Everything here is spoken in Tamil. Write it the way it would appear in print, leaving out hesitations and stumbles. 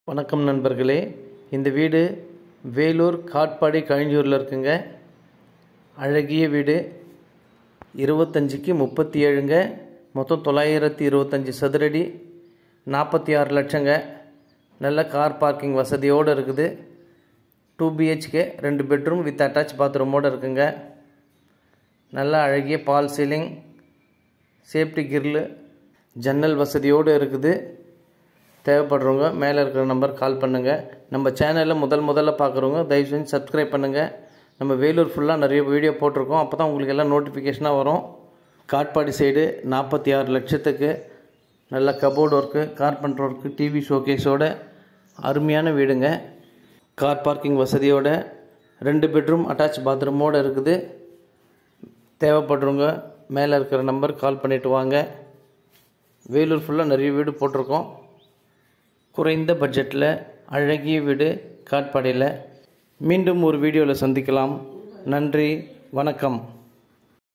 வணக்கம் நண்பர்களே, இந்த வீடு வேலூர் காட்பாடி கழிஞ்சூரில் இருக்குங்க. அழகிய வீடு 25க்கு 37ங்க. மொத்தம் 925 சதுரடி, 46 லட்சங்க. நல்ல கார் பார்க்கிங் வசதியோடு இருக்குது. 2 BHK 2 பெட்ரூம் வித் அட்டாச் பாத்ரூமோடு இருக்குங்க. நல்ல அழகிய பால் சீலிங், சேஃப்டி கிரில், ஜன்னல் வசதியோடு இருக்குது. தேவைப்படுறவங்க மேலே இருக்கிற நம்பர் கால் பண்ணுங்கள். நம்ம சேனலில் முதல்ல பார்க்குறவங்க தயவு செஞ்சு சப்ஸ்கிரைப் பண்ணுங்கள். நம்ம வேலூர் ஃபுல்லாக நிறைய வீடியோ போட்டிருக்கோம். அப்போ தான் உங்களுக்கு எல்லாம் நோட்டிஃபிகேஷனாக வரும். காட்பாடி சைடு 46 லட்சத்துக்கு நல்ல cupboard work, carpenter work, TV ஷோகேஸோட அருமையான வீடுங்க. கார் பார்க்கிங் வசதியோட 2 பெட்ரூம் அட்டாச் பாத்ரூமோடு இருக்குது. தேவைப்படுறவங்க மேலே இருக்கிற நம்பர் கால் பண்ணிவிட்டு வாங்க. வேலூர் ஃபுல்லாக நிறைய வீடு போட்டிருக்கோம். குறைந்த பட்ஜெட்டில் அழகிய வீடு காட்பாடியில். மீண்டும் ஒரு வீடியோவில் சந்திக்கலாம். நன்றி, வணக்கம்.